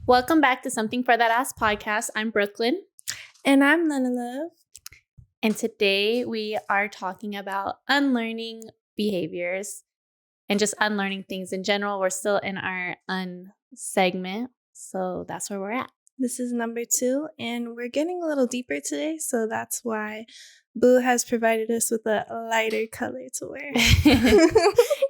Welcome back to Something for That Ass podcast. I'm Brooklyn. And I'm Lenna. And today we are talking about unlearning behaviors and just unlearning things in general. We're still in our segment, so that's where we're at. This is number 2, and we're getting a little deeper today, so that's why Boo has provided us with a lighter color to wear.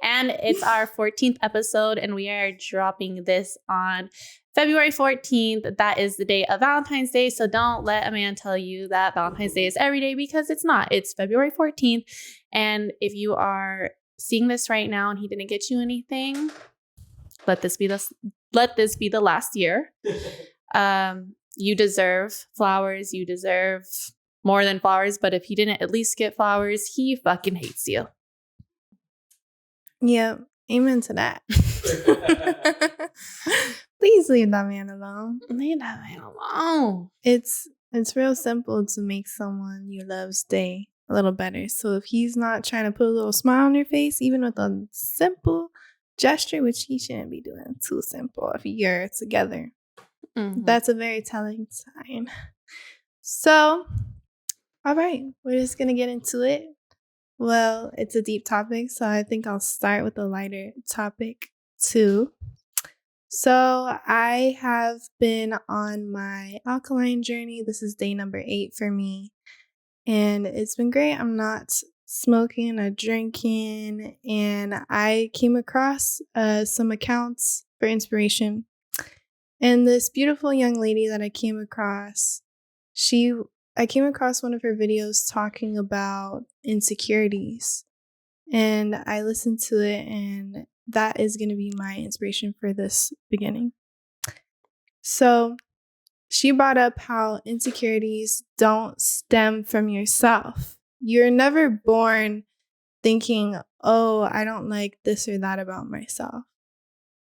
And it's our 14th episode, and we are dropping this on February 14th. That is the day of Valentine's Day, so don't let a man tell you that Valentine's Day is every day, because it's not. It's February 14th, and if you are seeing this right now and he didn't get you anything, let this be the last year. You deserve flowers. You deserve more than flowers. But if he didn't at least get flowers, he fucking hates you. Yeah, amen to that. Please leave that man alone. Leave that man alone. It's real simple to make someone you love's day a little better. So if he's not trying to put a little smile on your face, even with a simple gesture, which he shouldn't be doing too simple if you're together, that's a very telling sign. So, all right, we're just going to get into it. Well, it's a deep topic, so I think I'll start with a lighter topic too. So I have been on my alkaline journey. This is day number 8 for me, and it's been great. I'm not smoking or drinking, and I came across some accounts for inspiration. And this beautiful young lady that I came across, I came across one of her videos talking about insecurities, and I listened to it, and that is going to be my inspiration for this beginning. So she brought up how insecurities don't stem from yourself. You're never born thinking, oh, I don't like this or that about myself.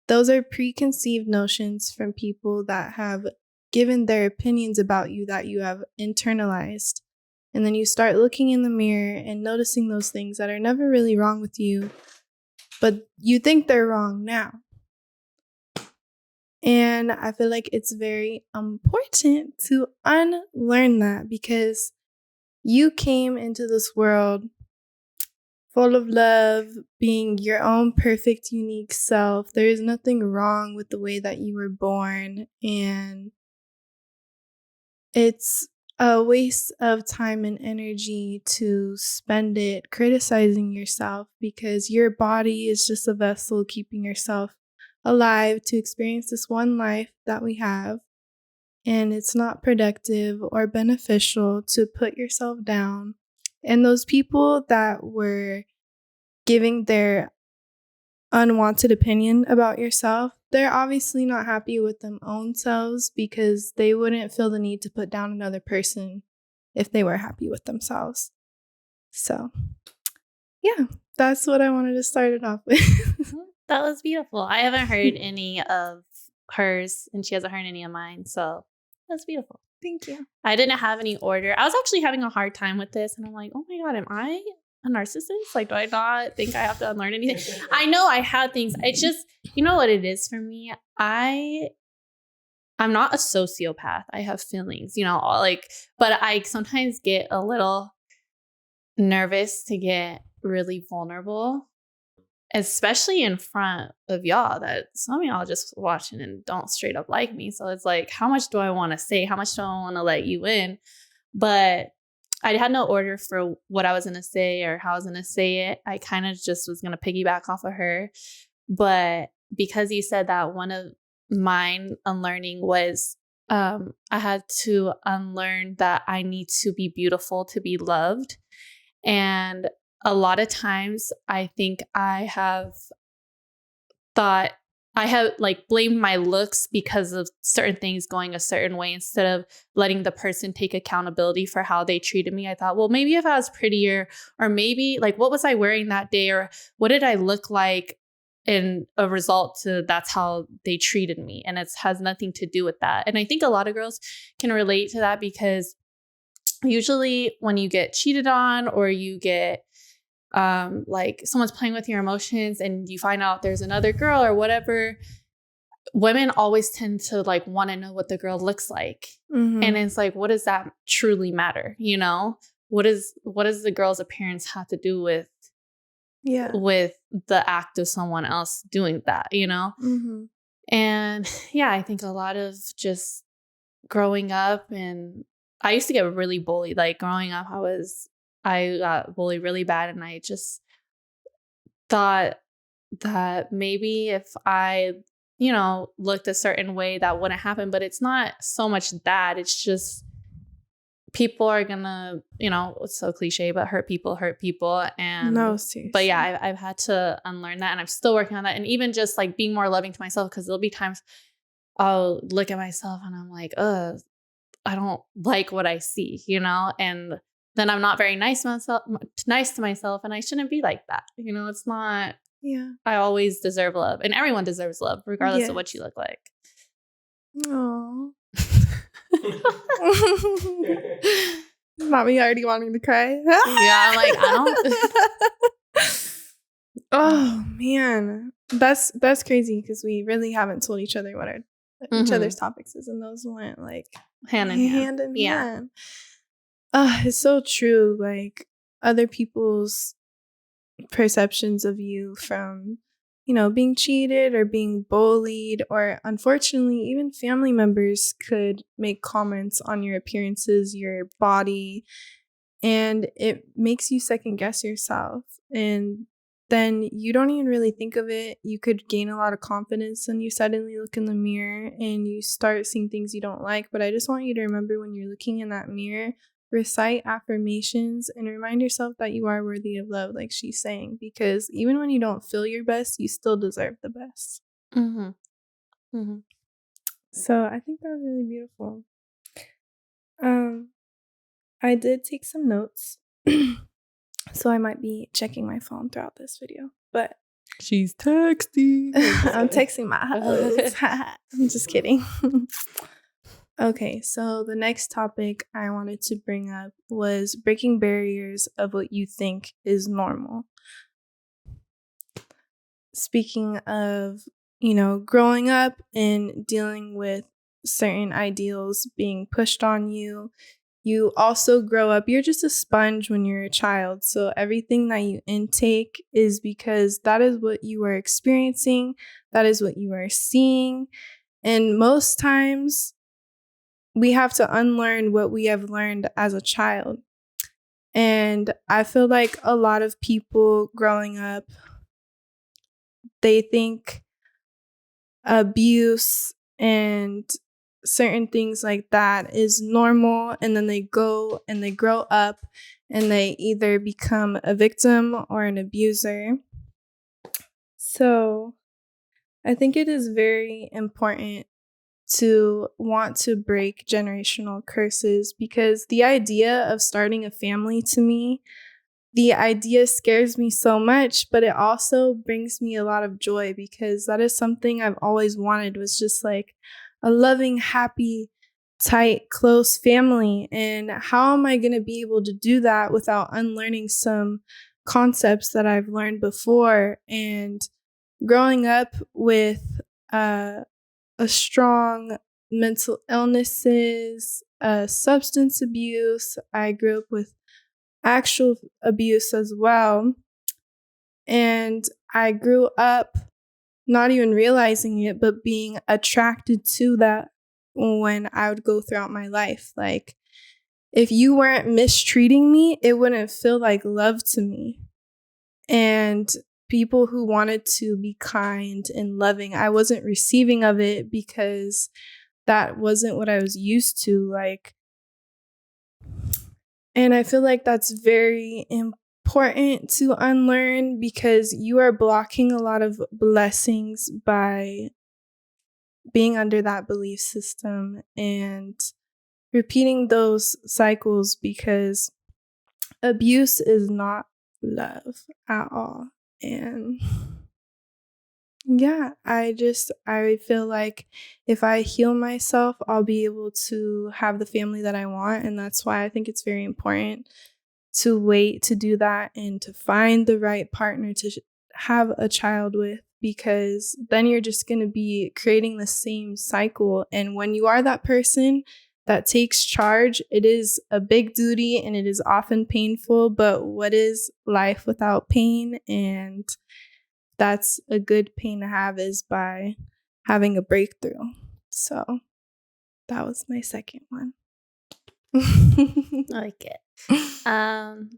Those are preconceived notions from people that have given their opinions about you that you have internalized. And then you start looking in the mirror and noticing those things that are never really wrong with you, but you think they're wrong now. And I feel like it's very important to unlearn that, because you came into this world full of love, being your own perfect, unique self. There is nothing wrong with the way that you were born, and it's a waste of time and energy to spend it criticizing yourself, because your body is just a vessel keeping yourself alive to experience this one life that we have. And it's not productive or beneficial to put yourself down. And those people that were giving their unwanted opinion about yourself, they're obviously not happy with their own selves, because they wouldn't feel the need to put down another person if they were happy with themselves. So, yeah, that's what I wanted to start it off with. That was beautiful. I haven't heard any of hers, and she hasn't heard any of mine, so that's beautiful. Thank you. I didn't have any order. I was actually having a hard time with this, and I'm like, oh my God, am I a narcissist? Like, do I not think I have to unlearn anything? I know I have things. It's just, you know what it is for me? I'm not a sociopath. I have feelings, but I sometimes get a little nervous to get really vulnerable, especially in front of y'all, that some of y'all just watching and don't straight up like me. So it's like, how much do I want to say? How much do I want to let you in? But I had no order for what I was going to say or how I was going to say it. I kind of just was going to piggyback off of her. But because you said that, one of mine unlearning was I had to unlearn that I need to be beautiful to be loved. And a lot of times I think I have thought I have blamed my looks because of certain things going a certain way, instead of letting the person take accountability for how they treated me. I thought, well, maybe if I was prettier, or maybe what was I wearing that day, or what did I look like in a result to that's how they treated me. And it has nothing to do with that. And I think a lot of girls can relate to that, because usually when you get cheated on, or you get someone's playing with your emotions and you find out there's another girl or whatever, women always tend to like want to know what the girl looks like. Mm-hmm. And it's like, what does that truly matter? You know, what does the girl's appearance have to do with the act of someone else doing that, you know? Mm-hmm. And yeah, I think a lot of just growing up, and I used to get really bullied. Like growing up, I got bullied really bad, and I just thought that maybe if I, you know, looked a certain way, that wouldn't happen. But it's not so much that, it's just people are gonna, you know, it's so cliche, but hurt people. And no, seriously. But yeah, I've had to unlearn that, and I'm still working on that. And even just like being more loving to myself, because there'll be times I'll look at myself and I'm like, I don't like what I see, you know? And then I'm not very nice to myself, and I shouldn't be like that. You know, it's not, I always deserve love, and everyone deserves love, regardless of what you look like. Aww. Mommy already wanting to cry. Yeah, I'm like, I don't. Oh man, that's crazy, because we really haven't told each other what each other's topics is, and those went like hand in hand. Yeah. It's so true. Like other people's perceptions of you from, you know, being cheated or being bullied, or unfortunately even family members could make comments on your appearances, your body, and it makes you second guess yourself. And then you don't even really think of it. You could gain a lot of confidence and you suddenly look in the mirror and you start seeing things you don't like. But I just want you to remember, when you're looking in that mirror, recite affirmations and remind yourself that you are worthy of love, like she's saying, because even when you don't feel your best, you still deserve the best. Mm-hmm. Mm-hmm. So I think that was really beautiful. I did take some notes. So I might be checking my phone throughout this video, but she's texting. I'm texting my host. I'm just kidding. Okay, so the next topic I wanted to bring up was breaking barriers of what you think is normal. Speaking of, you know, growing up and dealing with certain ideals being pushed on you, you also grow up, you're just a sponge when you're a child. So everything that you intake is because that is what you are experiencing, that is what you are seeing. And most times we have to unlearn what we have learned as a child. And I feel like a lot of people growing up, they think abuse and certain things like that is normal, and then they go and they grow up and they either become a victim or an abuser. So I think it is very important to want to break generational curses, because the idea of starting a family, to me, the idea scares me so much, but it also brings me a lot of joy, because that is something I've always wanted, was just like a loving, happy, tight, close family. And how am I going to be able to do that without unlearning some concepts that I've learned before? And growing up with a strong mental illnesses, substance abuse, I grew up with actual abuse as well. And I grew up not even realizing it, but being attracted to that when I would go throughout my life. Like, if you weren't mistreating me, it wouldn't feel like love to me. And people who wanted to be kind and loving, I wasn't receiving of it, because that wasn't what I was used to. Like, and I feel like that's very important to unlearn, because you are blocking a lot of blessings by being under that belief system and repeating those cycles, because abuse is not love at all. And yeah, I feel like if I heal myself, I'll be able to have the family that I want. And that's why I think it's very important to wait to do that and to find the right partner to have a child with, because then you're just going to be creating the same cycle. And when you are that person that takes charge, it is a big duty and it is often painful. But what is life without pain? And that's a good pain to have, is by having a breakthrough. So that was my second one. I like it.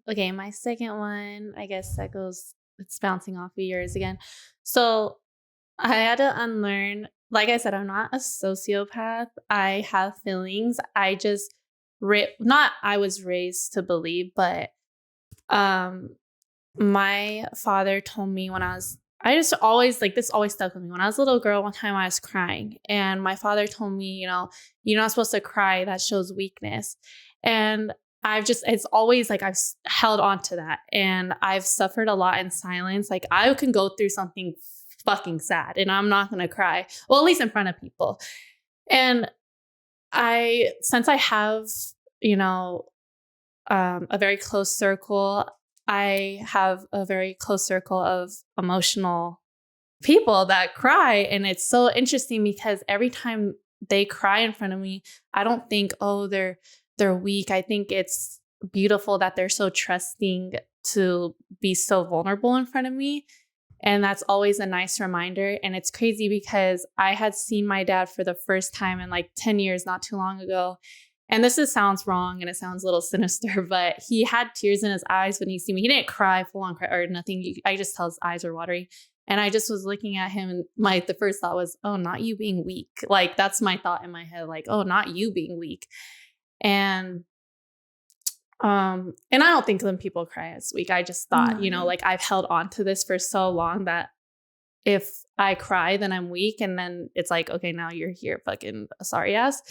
Okay, my second one, I guess that goes, it's bouncing off of yours again. So I had to unlearn, like I said, I'm not a sociopath. I have feelings. I just, not I was raised to believe, but my father told me when I just always, like, this always stuck with me. When I was a little girl, one time I was crying and my father told me, you're not supposed to cry. That shows weakness. And it's always like I've held on to that, and I've suffered a lot in silence. Like, I can go through something fucking sad and I'm not going to cry. Well, at least in front of people. And since I have, a very close circle, I have a very close circle of emotional people that cry. And it's so interesting because every time they cry in front of me, I don't think, oh, they're weak. I think it's beautiful that they're so trusting to be so vulnerable in front of me. And that's always a nice reminder. And it's crazy because I had seen my dad for the first time in like 10 years, not too long ago. And sounds wrong and it sounds a little sinister, but he had tears in his eyes when he seen me. He didn't cry, full on cry or nothing. I just tell his eyes are watery. And I just was looking at him and the first thought was, oh, not you being weak. Like, that's my thought in my head. Like, oh, not you being weak. And I don't think when people cry it's weak. I just thought, like, I've held on to this for so long that if I cry, then I'm weak. And then it's like, okay, now you're here, fucking sorry ass.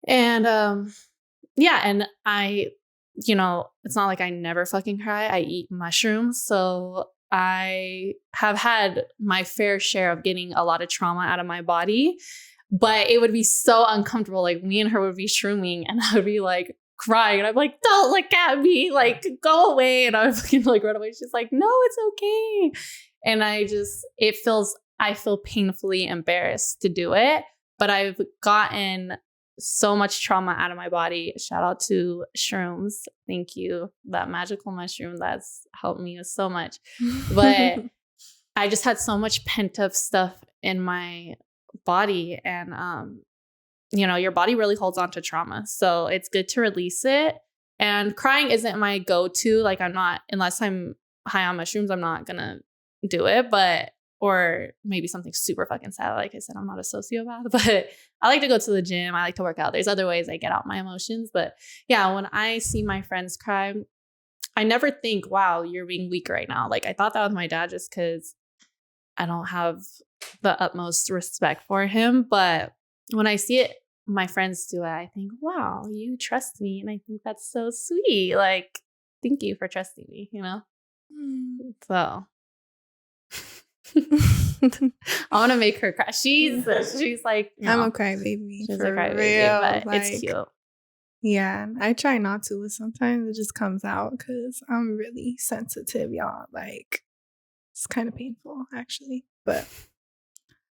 And and I, it's not like I never fucking cry. I eat mushrooms. So I have had my fair share of getting a lot of trauma out of my body, but it would be so uncomfortable. Like, me and her would be shrooming and I would be like crying and I'm like, don't look at me, like, go away. And I would fucking like run away. She's like, no, it's okay. And I feel painfully embarrassed to do it, but I've gotten so much trauma out of my body. Shout out to shrooms. Thank you. That magical mushroom that's helped me with so much. But I just had so much pent up stuff in my body. And, your body really holds on to trauma. So it's good to release it. And crying isn't my go-to. Like, unless I'm high on mushrooms, I'm not going to do it. Or maybe something super fucking sad. Like I said, I'm not a sociopath, but I like to go to the gym. I like to work out. There's other ways I get out my emotions. But yeah, when I see my friends cry, I never think, wow, you're being weak right now. Like, I thought that with my dad just because I don't have the utmost respect for him. But when I see it, my friends do it, I think, wow, you trust me. And I think that's so sweet. Like, thank you for trusting me, So I want to make her cry. She's like, I'm a crybaby. She's a crybaby, but it's cute. Yeah, I try not to, but sometimes it just comes out because I'm really sensitive, y'all. Like, it's kind of painful, actually. But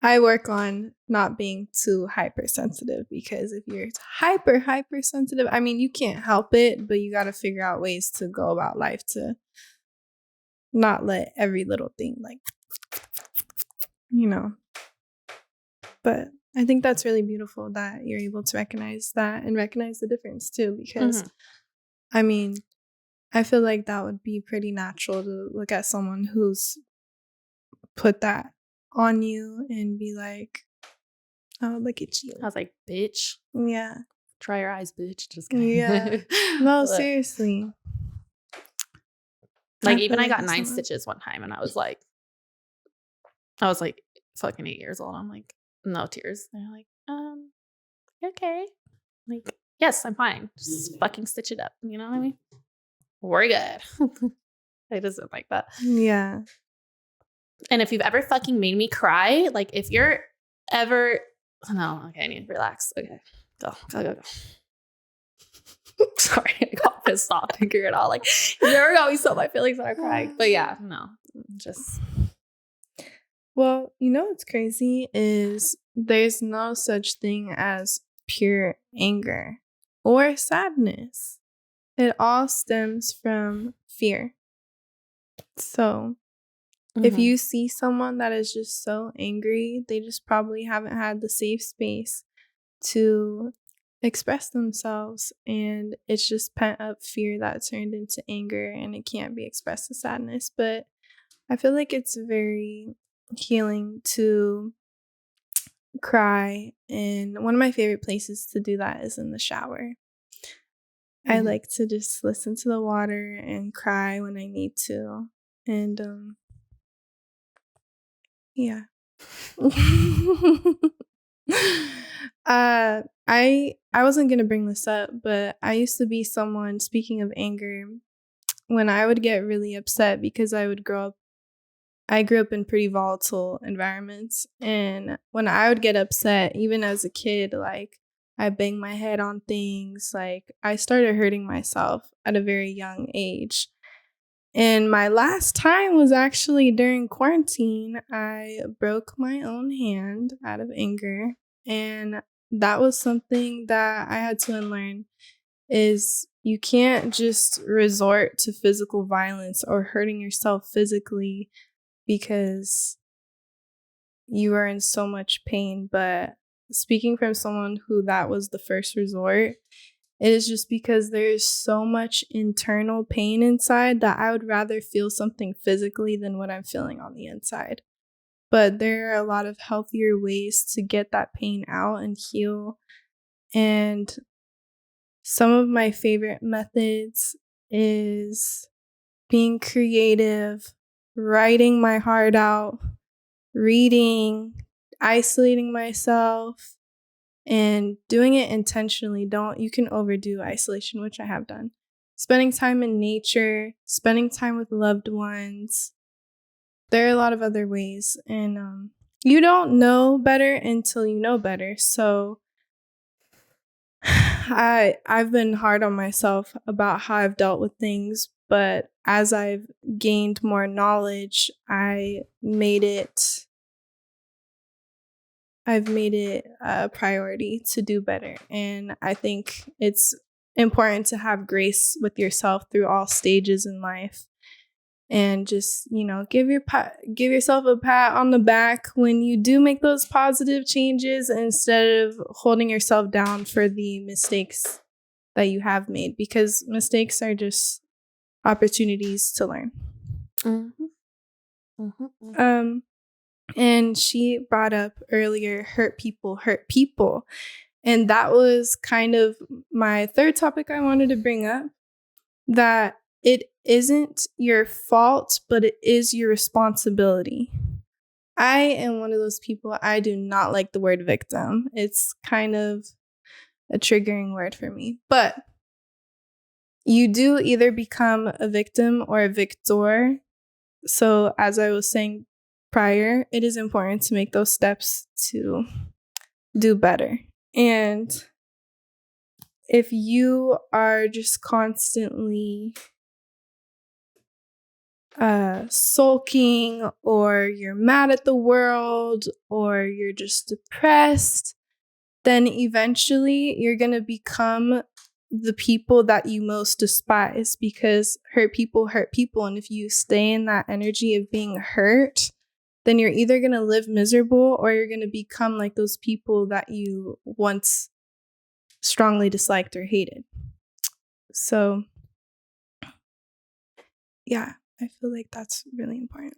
I work on not being too hypersensitive, because if you're hypersensitive, I mean, you can't help it, but you got to figure out ways to go about life to not let every little thing, like, But I think that's really beautiful that you're able to recognize that and recognize the difference too, because I mean, I feel like that would be pretty natural to look at someone who's put that on you and be like, oh, look at you. I was like, bitch. Yeah. Try your eyes, bitch. Just kidding. Yeah. No, seriously. Like, even I got 9 stitches one time and I was like fucking 8 years old. I'm like, no tears. They're like, okay. Like, yes, I'm fine. Just fucking stitch it up. You know what I mean? We're good. It doesn't like that. Yeah. And if you've ever fucking made me cry, like, if you're ever, no, okay, I need to relax. Okay, go. Sorry, I got pissed off to figure it out. Like, you ever got me so my feelings when I cried. But yeah, no, just Well, you know what's crazy is there's no such thing as pure anger or sadness. It all stems from fear. So if you see someone that is just so angry, they just probably haven't had the safe space to express themselves, and it's just pent up fear that turned into anger, and it can't be expressed as sadness. But I feel like it's very healing to cry, and one of my favorite places to do that is in the shower. I like to just listen to the water and cry when I need to. And yeah. I wasn't gonna bring this up, but I used to be someone, speaking of anger, when I would get really upset because I grew up in pretty volatile environments, and when I would get upset, even as a kid, like I banged my head on things, like I started hurting myself at a very young age. And my last time was actually during quarantine. I broke my own hand out of anger, and that was something that I had to unlearn, is you can't just resort to physical violence or hurting yourself physically because you are in so much pain. But speaking from someone who that was the first resort, it is just because there's so much internal pain inside that I would rather feel something physically than what I'm feeling on the inside. But there are a lot of healthier ways to get that pain out and heal. And some of my favorite methods is being creative, writing my heart out, reading, isolating myself, and doing it intentionally. You can overdo isolation, which I have done. Spending time in nature, spending time with loved ones. There are a lot of other ways, and you don't know better until you know better. So I've been hard on myself about how I've dealt with things, but as I've gained more knowledge, I've made it a priority to do better. And I think it's important to have grace with yourself through all stages in life. And just, give yourself a pat on the back when you do make those positive changes, instead of holding yourself down for the mistakes that you have made, because mistakes are just opportunities to learn. And she brought up earlier, hurt people. And that was kind of my third topic I wanted to bring up, that it isn't your fault, but it is your responsibility. I am one of those people, I do not like the word victim. It's kind of a triggering word for me. But you do either become a victim or a victor. So as I was saying prior, it is important to make those steps to do better. And if you are just constantly sulking, or you're mad at the world, or you're just depressed, then eventually you're going to become the people that you most despise, because hurt people. And if you stay in that energy of being hurt, then you're either going to live miserable, or you're going to become like those people that you once strongly disliked or hated. So, yeah, I feel like that's really important.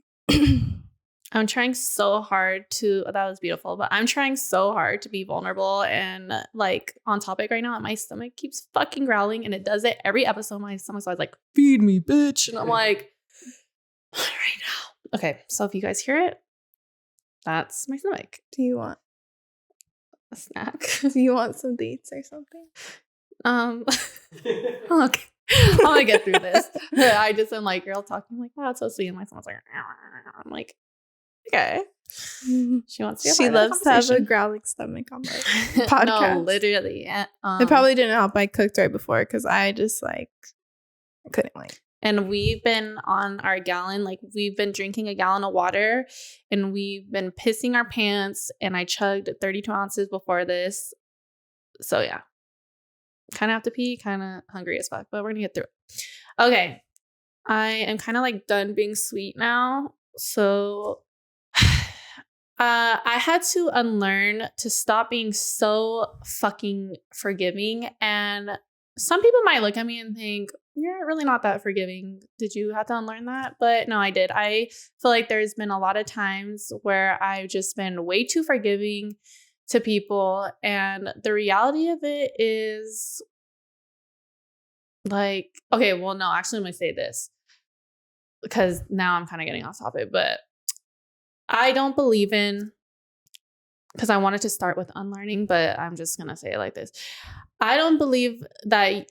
I'm trying so hard that was beautiful, but I'm trying so hard to be vulnerable and like on topic right now. And my stomach keeps fucking growling, and it does it every episode. My stomach's always like, feed me, bitch. And I'm like, right now. Okay, so if you guys hear it, that's my stomach. Do you want a snack? Do you want some dates or something? Okay. I'm gonna get through this. I just am like, girl talking. I'm like, wow, it's so sweet. And my stomach's like, I'm like, okay. She wants to. She loves to have a growling stomach on the podcast. No, literally. It probably didn't help I cooked right before, because I just I couldn't wait. And we've been on our gallon, like we've been drinking a gallon of water and we've been pissing our pants. And I chugged 32 ounces before this. So yeah, kind of have to pee, kind of hungry as fuck, but we're gonna get through it. Okay. I am kind of like done being sweet now. So I had to unlearn to stop being so fucking forgiving. And some people might look at me and think, you're really not that forgiving. Did you have to unlearn that? But no, I did. I feel like there's been a lot of times where I've just been way too forgiving to people. And the reality of it is like, okay, well, no, actually, I'm going to say this because now I'm kind of getting off topic, but I don't believe in, because I wanted to start with unlearning, but I'm just going to say it like this. I don't believe that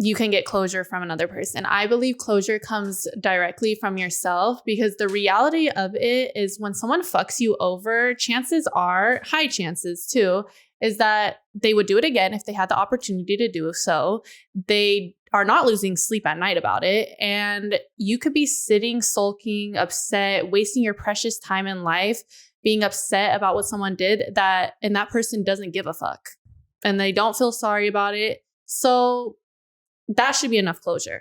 you can get closure from another person. I believe closure comes directly from yourself, because the reality of it is when someone fucks you over, chances are, high chances too, is that they would do it again if they had the opportunity to do so. They are not losing sleep at night about it. And you could be sitting, sulking, upset, wasting your precious time in life, being upset about what someone did, and that person doesn't give a fuck and they don't feel sorry about it. So that should be enough closure.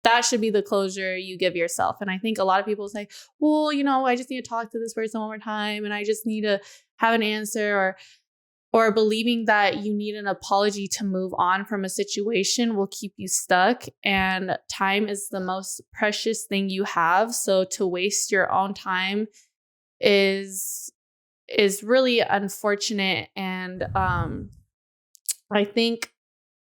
That should be the closure you give yourself. And I think a lot of people say, well, I just need to talk to this person one more time and I just need to have an answer, or believing that you need an apology to move on from a situation will keep you stuck. And time is the most precious thing you have. So to waste your own time is really unfortunate. And I think,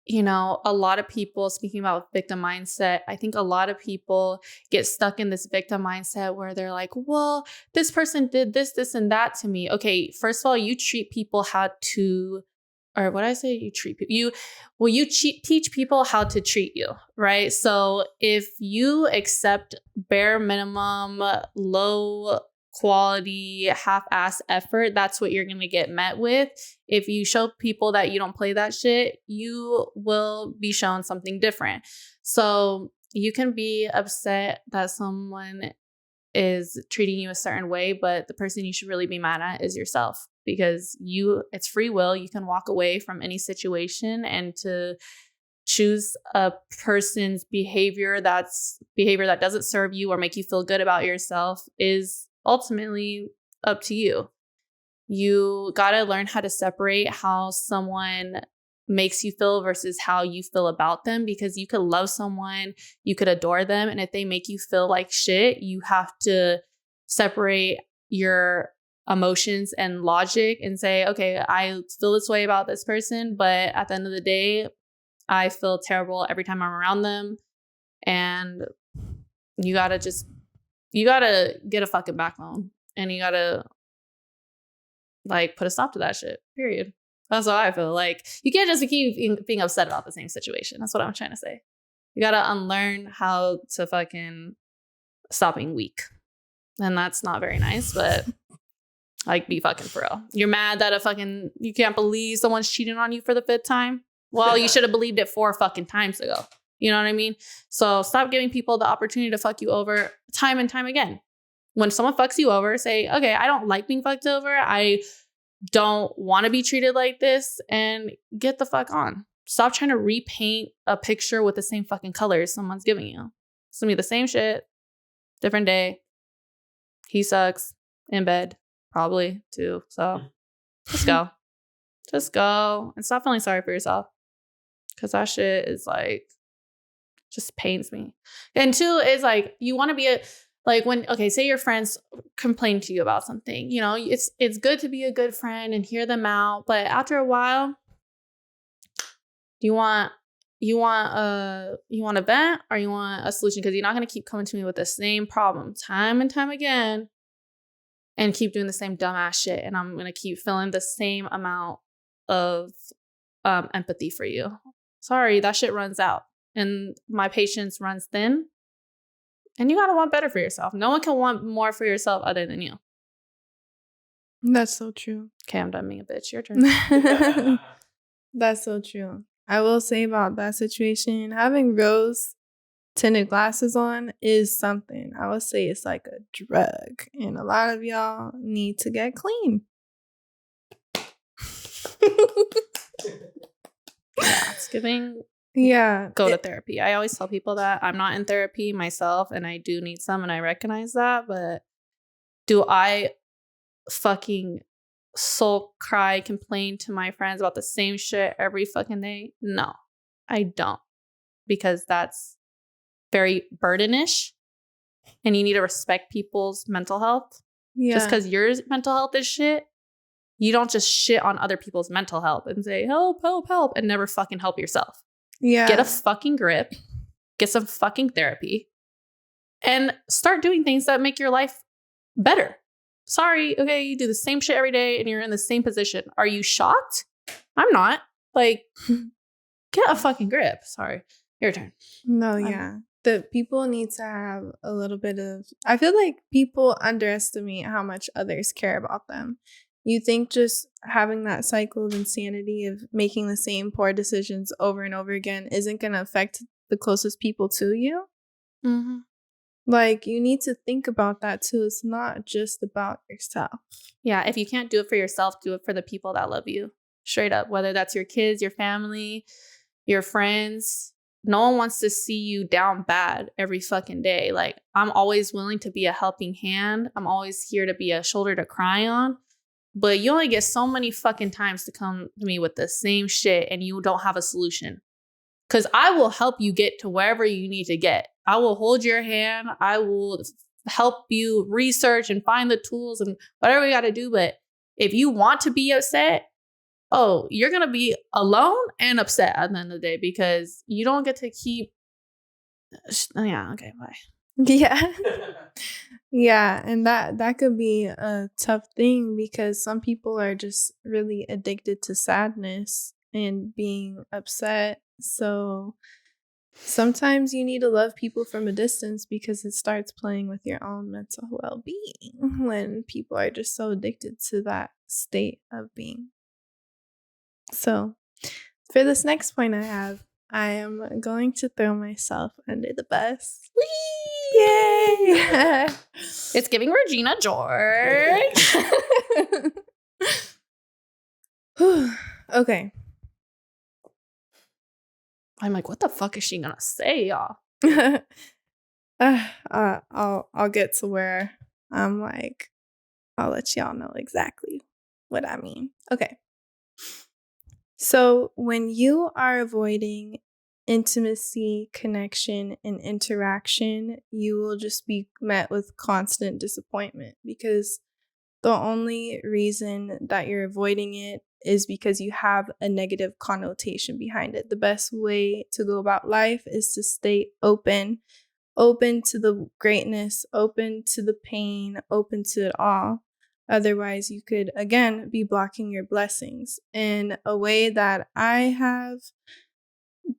a lot of people, speaking about victim mindset, I think a lot of people get stuck in this victim mindset where they're like, well, this person did this, this, and that to me. Okay, first of all, you treat people how to, or what I say, you treat people, you teach people how to treat you, right? So if you accept bare minimum, low quality, half-ass effort, that's what you're going to get met with. If you show people that you don't play that shit, you will be shown something different. So you can be upset that someone is treating you a certain way, but the person you should really be mad at is yourself, because it's free will. You can walk away from any situation, and to choose a person's behavior that doesn't serve you or make you feel good about yourself is ultimately up to you. You got to learn how to separate how someone makes you feel versus how you feel about them, because you could love someone, you could adore them, and if they make you feel like shit, you have to separate your emotions and logic and say, okay, I feel this way about this person, but at the end of the day, I feel terrible every time I'm around them. And you gotta get a fucking backbone, and you gotta put a stop to that shit, period. That's how I feel. Like, you can't just keep being upset about the same situation. That's what I'm trying to say. You gotta unlearn how to fucking stop being weak. And that's not very nice, but be fucking for real. You're mad that you can't believe someone's cheating on you for the 5th time? Well, you should have believed it 4 fucking times ago. You know what I mean? So stop giving people the opportunity to fuck you over time and time again. When someone fucks you over, say, okay, I don't like being fucked over. I don't want to be treated like this, and get the fuck on. Stop trying to repaint a picture with the same fucking colors someone's giving you. It's gonna be the same shit, different day. He sucks in bed, probably too. So just go. Just go and stop feeling sorry for yourself, because that shit is just pains me. And 2 is you want to be say your friends complain to you about something, it's good to be a good friend and hear them out. But after a while, you want a vent, or you want a solution? Because you're not going to keep coming to me with the same problem time and time again and keep doing the same dumbass shit. And I'm going to keep feeling the same amount of empathy for you. Sorry, that shit runs out. And my patience runs thin. And you got to want better for yourself. No one can want more for yourself other than you. That's so true. Okay, I'm done being a bitch. Your turn. That's so true. I will say about that situation, having Rose tinted glasses on is something. I would say it's like a drug. And a lot of y'all need to get clean. Yeah, it's giving. Yeah. Go to therapy. I always tell people that I'm not in therapy myself, and I do need some, and I recognize that. But do I fucking soul cry, complain to my friends about the same shit every fucking day? No, I don't, because that's very burdenish, and you need to respect people's mental health. Yeah. Just because your mental health is shit, you don't just shit on other people's mental health and say, help, help, help, and never fucking help yourself. Yeah. Get a fucking grip, get some fucking therapy, and start doing things that make your life better. Sorry, okay, you do the same shit every day and you're in the same position. Are you shocked? I'm not. Like, get a fucking grip. Sorry, your turn. No, yeah. The people need to have a little bit of, I feel like people underestimate how much others care about them. You think just having that cycle of insanity of making the same poor decisions over and over again isn't going to affect the closest people to you? Mm-hmm. Like, you need to think about that too. It's not just about yourself. Yeah, if you can't do it for yourself, do it for the people that love you. Straight up, whether that's your kids, your family, your friends. No one wants to see you down bad every fucking day. Like, I'm always willing to be a helping hand. I'm always here to be a shoulder to cry on. But you only get so many fucking times to come to me with the same shit and you don't have a solution. Because I will help you get to wherever you need to get. I will hold your hand. I will help you research and find the tools and whatever you got to do. But if you want to be upset, oh, you're going to be alone and upset at the end of the day because you don't get to keep. Yeah, okay, bye. Yeah. Yeah, and that could be a tough thing because some people are just really addicted to sadness and being upset. So sometimes you need to love people from a distance because it starts playing with your own mental well-being when people are just so addicted to that state of being. So for this next point I am going to throw myself under the bus. Whee! Yay! It's giving Regina George. Okay. I'm like, what the fuck is she gonna say, y'all? I'll get to where I'm like, I'll let y'all know exactly what I mean. Okay. So when you are avoiding intimacy, connection, and interaction, you will just be met with constant disappointment because the only reason that you're avoiding it is because you have a negative connotation behind it. The best way to go about life is to stay open to the greatness, open to the pain, open to it all. Otherwise, you could, again, be blocking your blessings. And a way that I have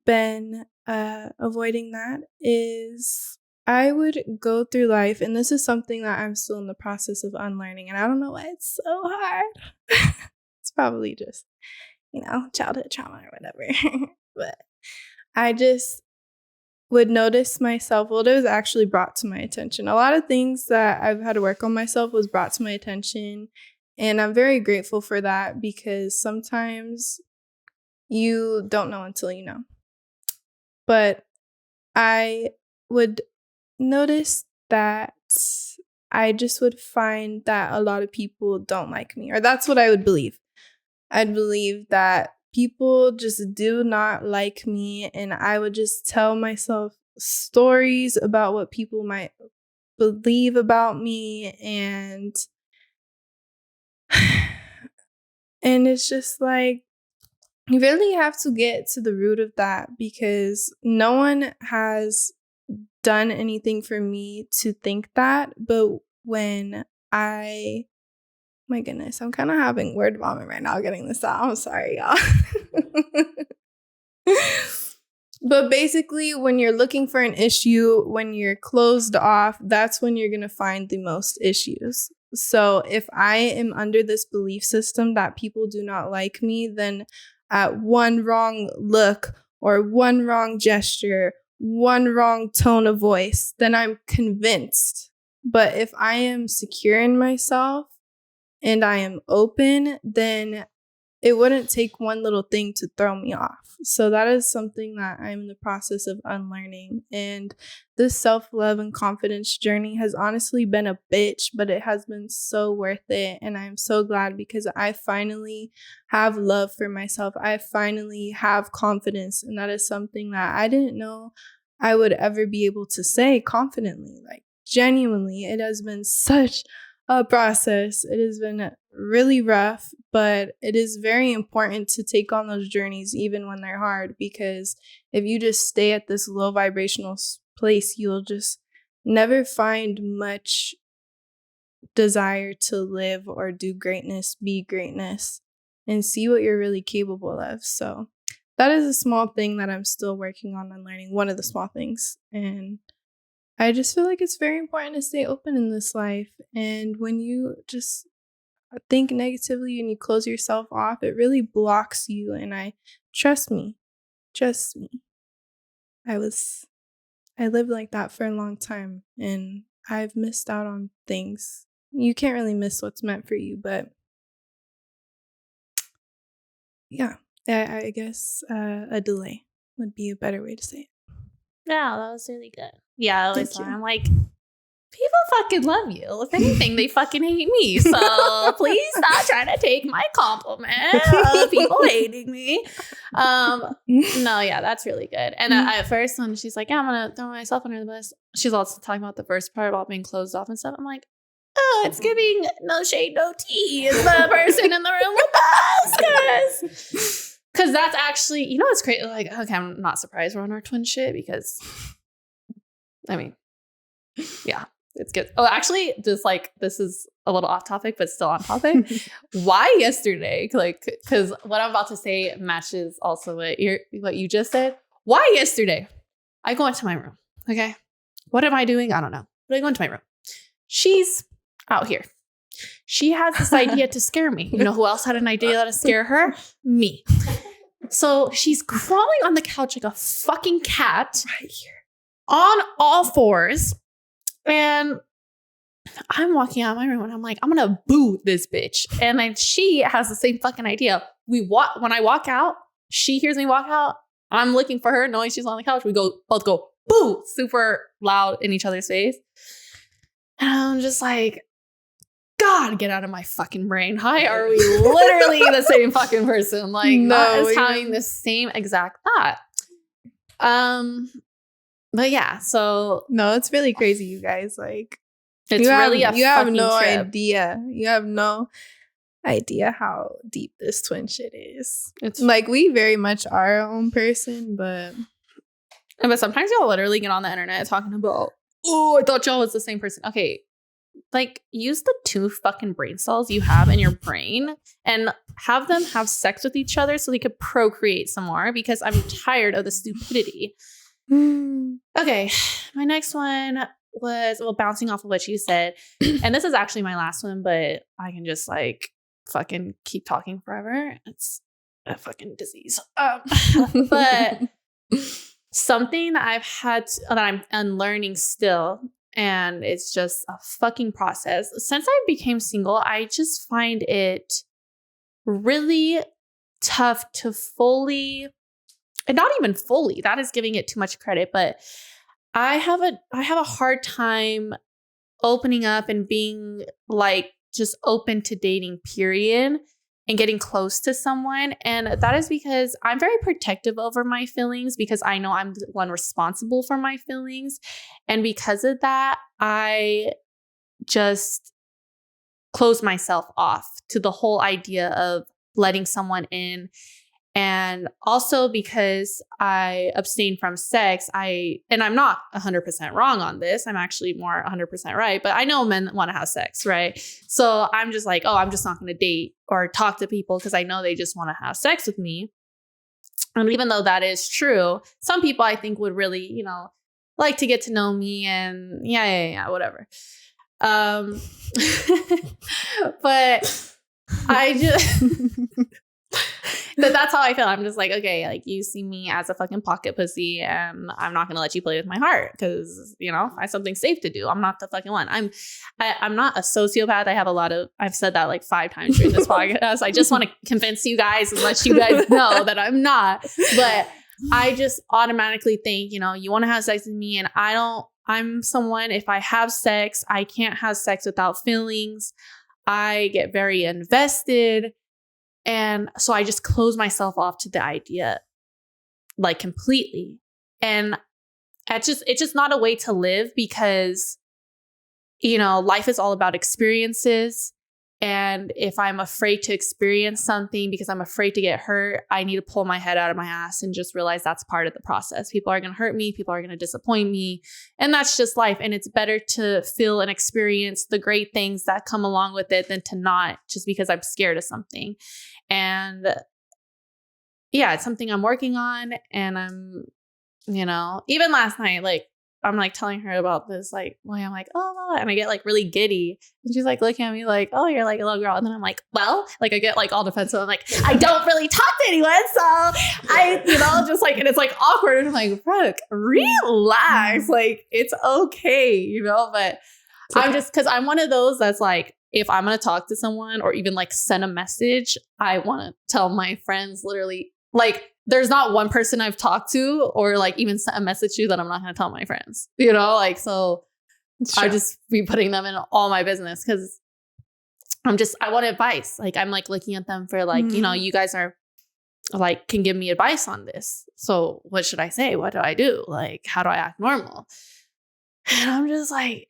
been avoiding that is I would go through life, and this is something that I'm still in the process of unlearning, and I don't know why it's so hard. It's probably just, childhood trauma or whatever. But I just would notice myself, well, it was actually brought to my attention. A lot of things that I've had to work on myself was brought to my attention, and I'm very grateful for that because sometimes you don't know until you know. But I would notice that I just would find that a lot of people don't like me, or that's what I would believe. I'd believe that people just do not like me, and I would just tell myself stories about what people might believe about me, and it's just like, you really have to get to the root of that because no one has done anything for me to think that. But when my goodness, I'm kind of having word vomit right now getting this out. I'm sorry, y'all. But basically, when you're looking for an issue, when you're closed off, that's when you're going to find the most issues. So if I am under this belief system that people do not like me, then at one wrong look or one wrong gesture one wrong tone of voice, then I'm convinced. But if I am secure in myself and I am open, then it wouldn't take one little thing to throw me off. So that is something that I'm in the process of unlearning. And this self-love and confidence journey has honestly been a bitch, but it has been so worth it. And I'm so glad because I finally have love for myself. I finally have confidence. And that is something that I didn't know I would ever be able to say confidently. Like, genuinely, it has been such a process. It has been really rough, but it is very important to take on those journeys even when they're hard, because if you just stay at this low vibrational place, you'll just never find much desire to live or do greatness, be greatness, and see what you're really capable of. So that is a small thing that I'm still working on and learning, one of the small things. And I just feel like it's very important to stay open in this life. And when you just think negatively and you close yourself off, it really blocks you. And trust me, I lived like that for a long time and I've missed out on things. You can't really miss what's meant for you, but yeah, I guess a delay would be a better way to say it. Yeah, that was really good. Yeah, I always Thank you. I'm like, people fucking love you. If anything, they fucking hate me. So please stop trying to take my compliment of people hating me. No, yeah, that's really good. And at first, when she's like, yeah, I'm going to throw myself under the bus, she's also talking about the first part about being closed off and stuff. I'm like, oh, it's giving no shade, no tea. Is the person in the room with us? Because that's actually, you know, it's great. Like, okay, I'm not surprised we're on our twin shit because, I mean, yeah, it's good. Oh, actually, just like, this is a little off topic, but still on topic. Why yesterday? Like, because what I'm about to say matches also what you just said. Why yesterday? I go into my room. Okay. What am I doing? I don't know. But I go into my room. She's out here. She has this idea to scare me. You know who else had an idea to scare her? Me. So she's crawling on the couch like a fucking cat right here on all fours. And I'm walking out of my room and I'm like, I'm going to boo this bitch. And then she has the same fucking idea. When I walk out, she hears me walk out. I'm looking for her, knowing she's on the couch. We both go boo, super loud in each other's face. And I'm just like, God, get out of my fucking brain. Why are we literally the same fucking person? Like, no, is having the same exact thought. But yeah, so no, it's really crazy, you guys. Like, it's you really you have no idea. You have no idea how deep this twin shit is. It's like, we very much are our own person, but sometimes y'all literally get on the internet talking about, oh, I thought y'all was the same person. Okay. Like, use the 2 fucking brain cells you have in your brain and have them have sex with each other so they could procreate some more, because I'm tired of the stupidity. Okay, my next one was, well, bouncing off of what you said. And this is actually my last one, but I can just like fucking keep talking forever. It's a fucking disease. But something that that I'm unlearning still, and it's just a fucking process. Since I became single, I just find it really tough to fully, and not even fully, that is giving it too much credit, but I have a hard time opening up and being like just open to dating, period, and getting close to someone. And that is because I'm very protective over my feelings, because I know I'm the one responsible for my feelings. And because of that, I just close myself off to the whole idea of letting someone in. And also because I abstain from sex, and I'm not 100% wrong on this. I'm actually more 100% right. But I know men want to have sex, right? So I'm just like, oh, I'm just not going to date or talk to people because I know they just want to have sex with me. And even though that is true, some people I think would really, you know, like to get to know me and yeah, whatever. But I just... That's how I feel. I'm just like, okay, like you see me as a fucking pocket pussy and I'm not going to let you play with my heart because, you know, I have something safe to do. I'm not the fucking one. I'm not a sociopath. I've said that like 5 times during this podcast. I just want to convince you guys and let you guys know that I'm not. But I just automatically think, you know, you want to have sex with me and I'm someone, if I have sex, I can't have sex without feelings. I get very invested. And so I just close myself off to the idea like completely. And it's just not a way to live because, you know, life is all about experiences. And if I'm afraid to experience something because I'm afraid to get hurt, I need to pull my head out of my ass and just realize that's part of the process. People are going to hurt me. People are going to disappoint me. And that's just life. And it's better to feel and experience the great things that come along with it than to not, just because I'm scared of something. And yeah, it's something I'm working on. And I'm, you know, even last night, like, I'm like telling her about this, like, well, I'm like, oh, and I get like really giddy. And she's like looking at me like, oh, you're like a little girl. And then I'm like, well, like I get like all defensive. I'm like, I don't really talk to anyone. So I, you know, just like, and it's like awkward. And I'm like, Brooke, relax. Like, it's okay, you know, but okay. I'm just, because I'm one of those that's like, if I'm going to talk to someone or even like send a message, I want to tell my friends literally, like, there's not one person I've talked to or like even sent a message to that I'm not going to tell my friends, you know, like, so sure. I just be putting them in all my business because I want advice. Like, I'm like looking at them for like, you know, you guys are like, can give me advice on this. So what should I say? What do I do? Like, how do I act normal? And I'm just like,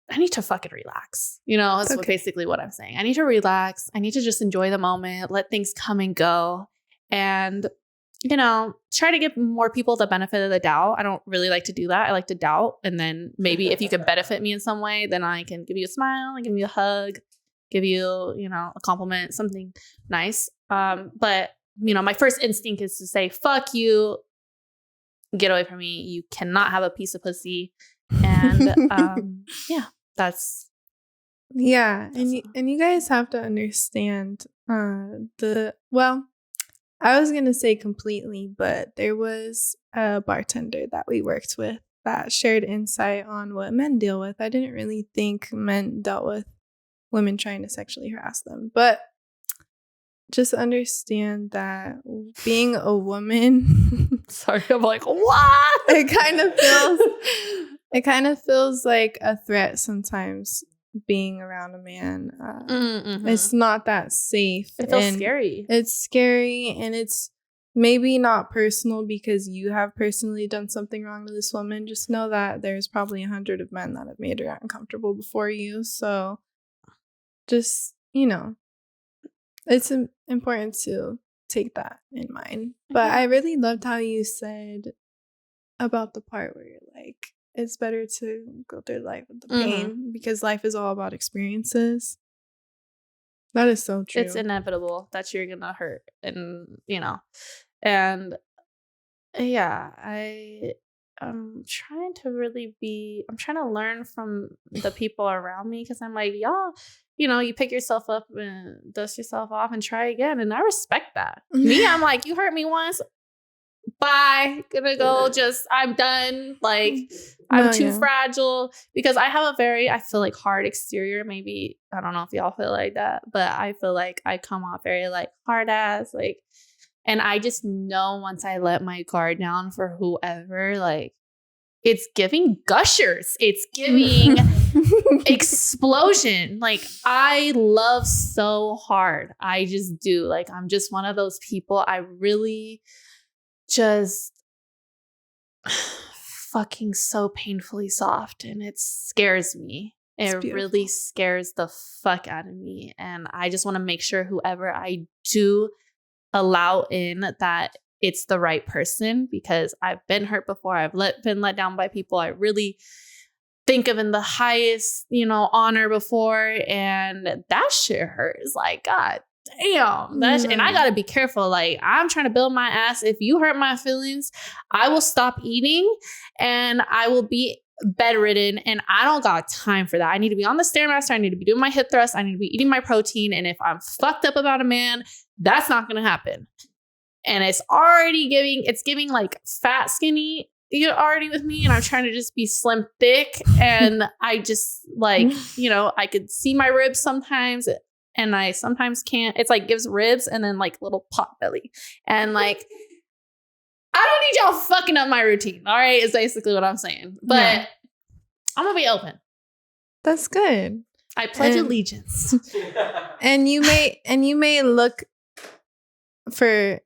I need to fucking relax. You know, that's basically what I'm saying. I need to relax. I need to just enjoy the moment, let things come and go. And, you know, try to give more people the benefit of the doubt. I don't really like to do that. I like to doubt. And then maybe if you could benefit me in some way, then I can give you a smile, I give you a hug, give you, you know, a compliment, something nice. But, you know, my first instinct is to say, fuck you, get away from me. You cannot have a piece of pussy. And yeah. That's and you guys have to understand well, I was gonna say completely, but there was a bartender that we worked with that shared insight on what men deal with. I didn't really think men dealt with women trying to sexually harass them, but just understand that being a woman sorry, I'm like, what? It kind of feels like a threat sometimes being around a man. It's not that safe. It feels scary. It's scary, and it's maybe not personal because you have personally done something wrong to this woman. Just know that there's probably 100 of men that have made her uncomfortable before you. So just, you know, it's important to take that in mind. But I really loved how you said about the part where you're like, it's better to go through life with the pain because life is all about experiences. That is so true. It's inevitable that you're going to hurt and, you know, and yeah, I'm trying to learn from the people around me because I'm like, y'all, you know, you pick yourself up and dust yourself off and try again. And I respect that. Me, I'm like, you hurt me once. Bye. Gonna go. I'm done. Like, I'm too fragile because I have I feel like hard exterior. Maybe, I don't know if y'all feel like that, but I feel like I come off very like hard ass, like, and I just know once I let my guard down for whoever, like, it's giving gushers. It's giving explosion. Like, I love so hard. I just do. Like, I'm just one of those people. I really just fucking so painfully soft, and it scares me. It really scares the fuck out of me. And I just want to make sure whoever I do allow in, that it's the right person, because I've been hurt before. I've been let down by people I really think of in the highest, you know, honor before. And that shit hurts. Like, God damn. And I gotta be careful. Like, I'm trying to build my ass. If you hurt my feelings, I will stop eating and I will be bedridden, and I don't got time for that. I need to be on the Stairmaster. I need to be doing my hip thrust. I need to be eating my protein. And if I'm fucked up about a man, that's not going to happen. And it's giving like fat skinny already with me. And I'm trying to just be slim thick. And I just like, I could see my ribs sometimes and I sometimes can't. It's like gives ribs and then like little pot belly. And like, I don't need y'all fucking up my routine. All right. Is basically what I'm saying. But I'm going to be open. That's good. I pledge allegiance. And you may look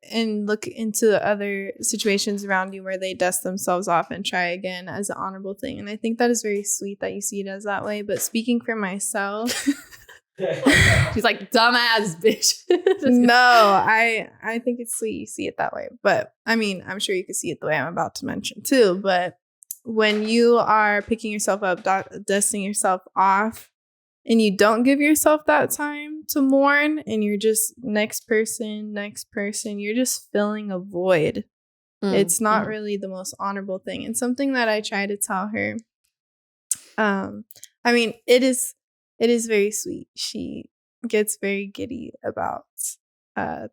into other situations around you where they dust themselves off and try again as an honorable thing. And I think that is very sweet that you see it as that way. But speaking for myself, she's like, dumbass bitch. No, I think it's sweet you see it that way. But I mean, I'm sure you can see it the way I'm about to mention too. But when you are picking yourself up, dusting yourself off, and you don't give yourself that time to mourn, and you're just next person, you're just filling a void. It's not really the most honorable thing. And something that I try to tell her, I mean, it is very sweet. She gets very giddy about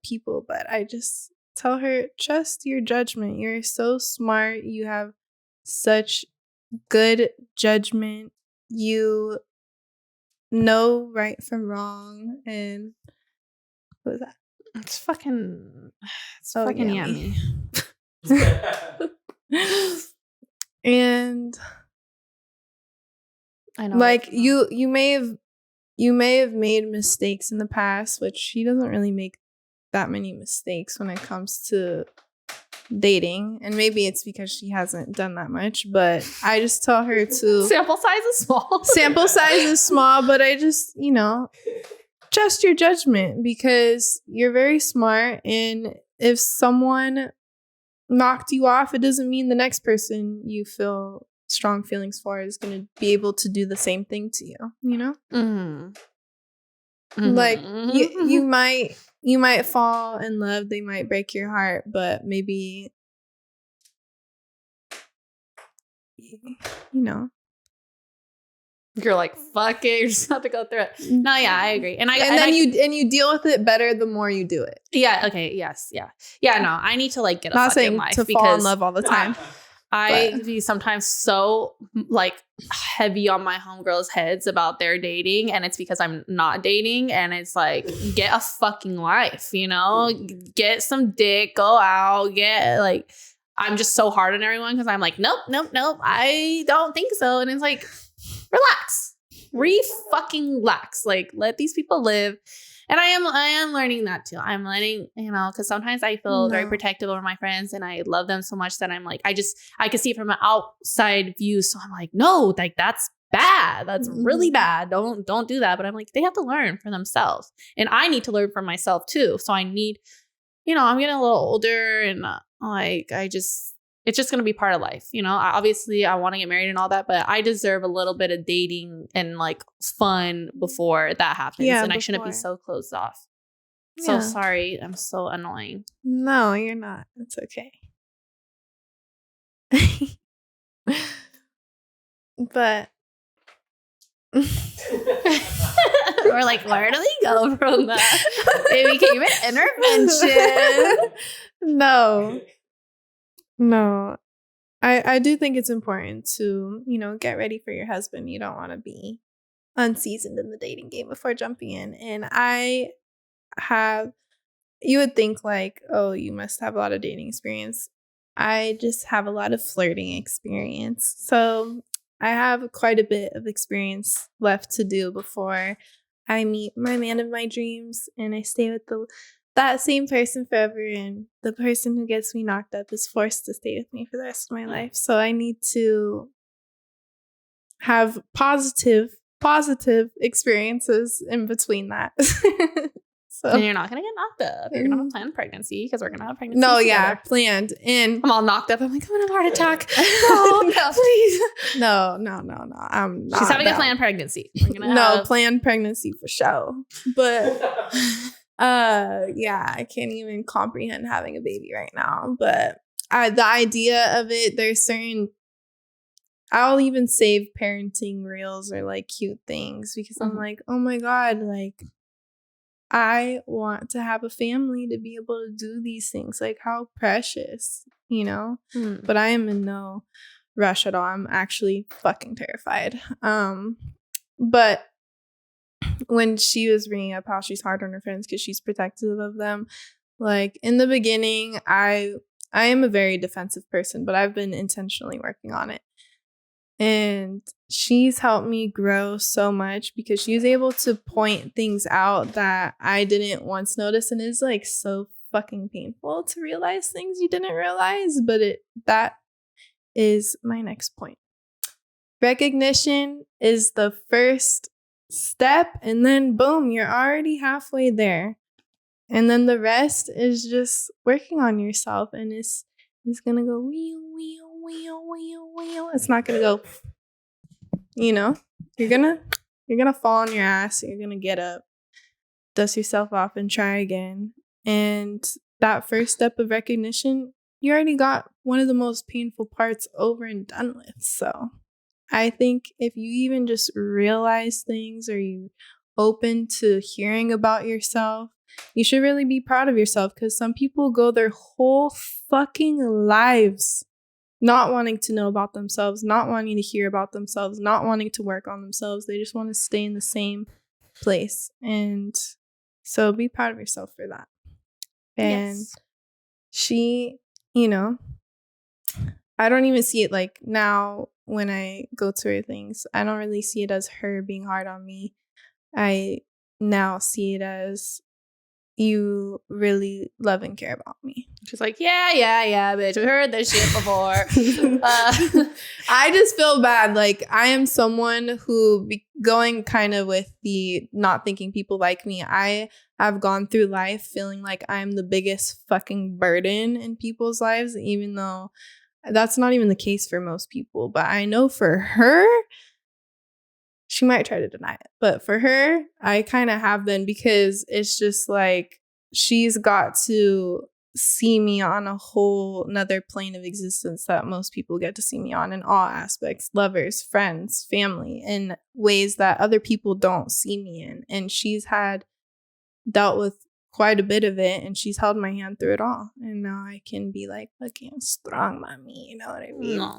people, but I just tell her, trust your judgment. You're so smart. You have such good judgment. You know right from wrong. And what was that? It's fucking yummy. And I know, like you may have made mistakes in the past, which she doesn't really make that many mistakes when it comes to dating, and maybe it's because she hasn't done that much, but I just tell her to sample size is small, but I just trust your judgment, because you're very smart, and if someone knocked you off, it doesn't mean the next person you feel strong feelings for is going to be able to do the same thing to you. Like you might fall in love, they might break your heart, but maybe you're like, fuck it, you just have to go through it. No, yeah, I agree. And you deal with it better the more you do it. Yeah, okay, yes, yeah. Yeah, no, I need to like get a not fucking saying life to fall in love all the time. I be sometimes so like heavy on my homegirls' heads about their dating, and it's because I'm not dating, and it's like, get a fucking life, get some dick, go out, get like, I'm just so hard on everyone because I'm like, nope, I don't think so. And it's like, relax, fucking relax, like let these people live. And I am learning that too. I'm learning, because sometimes I feel very protective over my friends, and I love them so much that I'm like, I can see it from an outside view. So I'm like, no, like that's bad. That's really bad. Don't do that. But I'm like, they have to learn for themselves, and I need to learn for myself too. So I need, I'm getting a little older, and it's just going to be part of life. Obviously I want to get married and all that, but I deserve a little bit of dating and like fun before that happens. Yeah, and I shouldn't be so closed off. So sorry. I'm so annoying. No, you're not. It's okay. But we're like, where do we go from that? It became an intervention. No, I do think it's important to, get ready for your husband. You don't want to be unseasoned in the dating game before jumping in. And you would think like, oh, you must have a lot of dating experience. I just have a lot of flirting experience. So I have quite a bit of experience left to do before I meet my man of my dreams and I stay with that same person forever, and the person who gets me knocked up is forced to stay with me for the rest of my life. So I need to have positive experiences in between that. So and you're not gonna get knocked up. You're gonna have a planned pregnancy, because we're gonna have pregnancy. No, together. Yeah, planned. And I'm all knocked up. I'm like, I'm gonna have a heart attack. Oh, no, please. No. I'm not. She's having a planned pregnancy. Planned pregnancy for sure. But I can't even comprehend having a baby right now. But the idea of it, there's certain I'll even save parenting reels or like cute things because I'm like, oh my God, like I want to have a family to be able to do these things. Like how precious, you know? But I am in no rush at all. I'm actually fucking terrified. But when she was bringing up how she's hard on her friends because she's protective of them, like in the beginning, I am a very defensive person, but I've been intentionally working on it. And she's helped me grow so much because she was able to point things out that I didn't once notice. And it's like so fucking painful to realize things you didn't realize. But that is my next point. Recognition is the first step. And then boom, you're already halfway there. And then the rest is just working on yourself. And it's going to go wheel. It's not going to go, you know, you're going to fall on your ass. You're going to get up, dust yourself off and try again. And that first step of recognition, you already got one of the most painful parts over and done with. So I think if you even just realize things or you open to hearing about yourself, you should really be proud of yourself because some people go their whole fucking lives not wanting to know about themselves, not wanting to hear about themselves, not wanting to work on themselves. They just want to stay in the same place. And so be proud of yourself for that. And she, you know, I don't even see it like now when I go to her things. I don't really see it as her being hard on me. I now see it as you really love and care about me. She's like, yeah, bitch. We heard this shit before. I just feel bad. Like, I am someone who, going kind of with the not thinking people like me, I have gone through life feeling like I'm the biggest fucking burden in people's lives, even though that's not even the case for most people. But I know for her, she might try to deny it. But for her, I kind of have been because it's just like she's got to see me on a whole nother plane of existence that most people get to see me on in all aspects, lovers, friends, family, in ways that other people don't see me in. And she's dealt with quite a bit of it and she's held my hand through it all. And now I can be like fucking strong mommy, you know what I mean? No.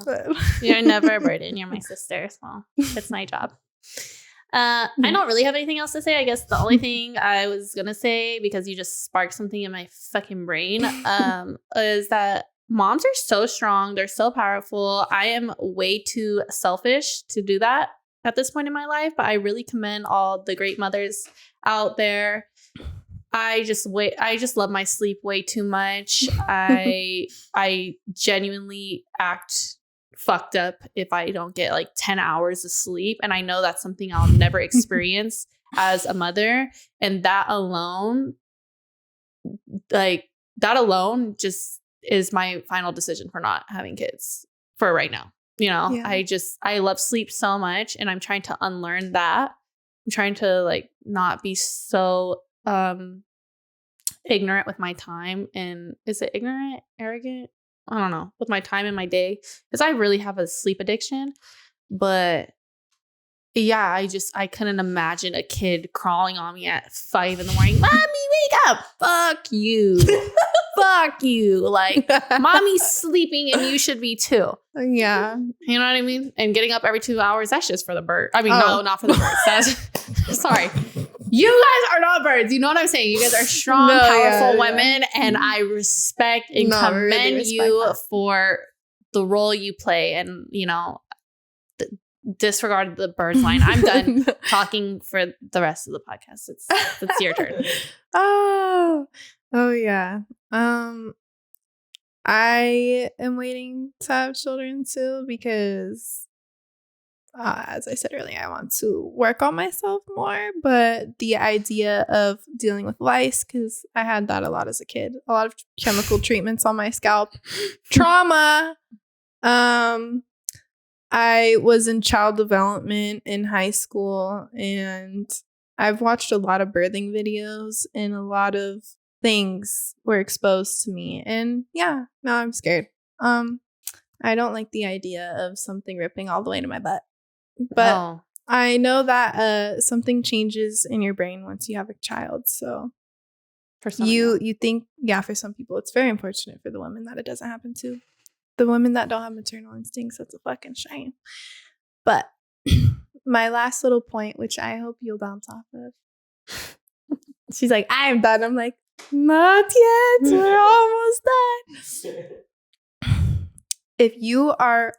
You're never a burden. You're my sister. So it's my job. I don't really have anything else to say. I guess the only thing I was gonna say, because you just sparked something in my fucking brain, is that moms are so strong. They're so powerful. I am way too selfish to do that at this point in my life, but I really commend all the great mothers out there. I just love my sleep way too much. I genuinely act fucked up if I don't get like 10 hours of sleep. And I know that's something I'll never experience as a mother. And that alone just is my final decision for not having kids for right now. You know, yeah. I love sleep so much and I'm trying to unlearn that. I'm trying to like not be so ignorant with my time. And is it ignorant, arrogant? I don't know, with my time in my day, because I really have a sleep addiction. But yeah, I couldn't imagine a kid crawling on me at 5 a.m. Mommy, wake up. Fuck you. Fuck you. Like, mommy's sleeping and you should be too. Yeah. You know what I mean? And getting up every 2 hours, that's just for the bird. I mean, no, not for the birds. That's, sorry. You guys are not birds. You know what I'm saying? You guys are strong, powerful women. And I respect and commend you for the role you play. And, you know, disregard the birds line. I'm done talking for the rest of the podcast. It's your turn. Oh yeah. I am waiting to have children too because as I said earlier, I want to work on myself more, but the idea of dealing with lice, because I had that a lot as a kid, a lot of chemical treatments on my scalp, trauma. I was in child development in high school and I've watched a lot of birthing videos and a lot of things were exposed to me. And yeah, now I'm scared. I don't like the idea of something ripping all the way to my butt. But I know that something changes in your brain once you have a child. So for some you think, for some people, it's very unfortunate for the women that it doesn't happen to. The women that don't have maternal instincts, that's a fucking shame. But my last little point, which I hope you'll bounce off of. She's like, I am done. I'm like, not yet. We're almost done. If you are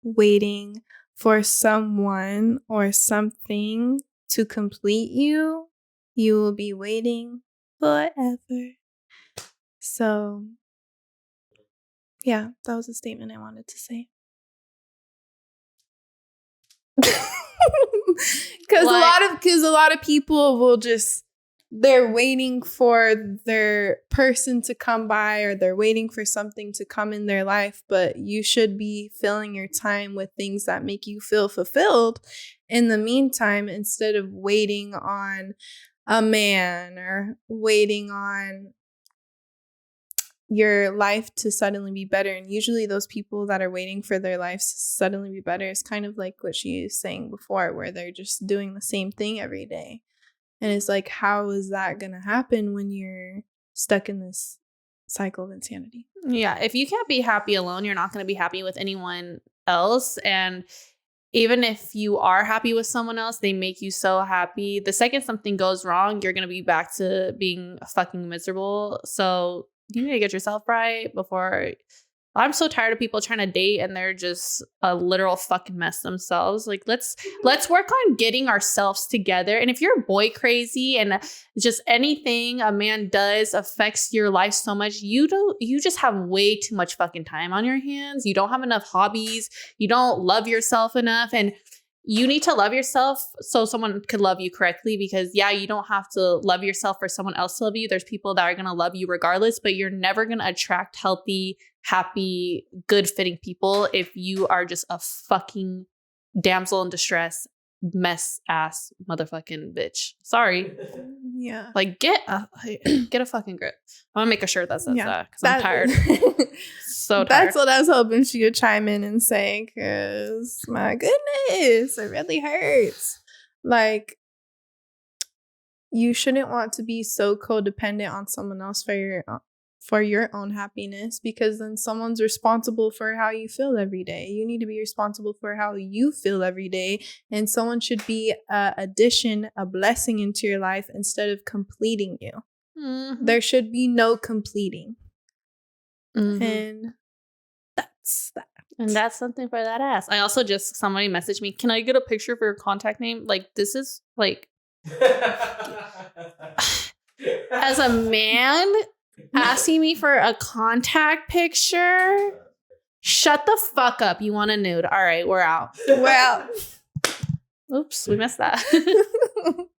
waiting for someone or something to complete you, you will be waiting forever. So, yeah, that was a statement I wanted to say. Because a lot of people will just, they're waiting for their person to come by, or they're waiting for something to come in their life. But you should be filling your time with things that make you feel fulfilled in the meantime, instead of waiting on a man or waiting on your life to suddenly be better. And usually those people that are waiting for their lives to suddenly be better is kind of like what she was saying before, where they're just doing the same thing every day. And it's like, how is that going to happen when you're stuck in this cycle of insanity? Yeah. If you can't be happy alone, you're not going to be happy with anyone else. And even if you are happy with someone else, they make you so happy. The second something goes wrong, you're going to be back to being fucking miserable. So you need to get yourself right before. I'm so tired of people trying to date and they're just a literal fucking mess themselves. Like, let's work on getting ourselves together. And if you're boy crazy and just anything a man does affects your life so much, you just have way too much fucking time on your hands. You don't have enough hobbies. You don't love yourself enough. And you need to love yourself so someone could love you correctly, because you don't have to love yourself for someone else to love you. There's people that are going to love you regardless, but you're never going to attract healthy, happy, good fitting people if you are just a fucking damsel in distress, mess ass motherfucking bitch. Sorry. Yeah. Like, get a fucking grip. I'm gonna make a shirt that says that because I'm tired. So tired. That's what I was hoping she would chime in and say, because my goodness, it really hurts. Like, you shouldn't want to be so codependent on someone else for your own happiness, because then someone's responsible for how you feel every day. You need to be responsible for how you feel every day, and someone should be an addition, a blessing into your life instead of completing you. Mm-hmm. There should be no completing. Mm-hmm. And that's that. And that's something for that ass. I also somebody messaged me, can I get a picture for your contact name? Like, this is like, as a man asking me for a contact picture, shut the fuck up. You want a nude? All right, we're out. We're out. Oops, we missed that.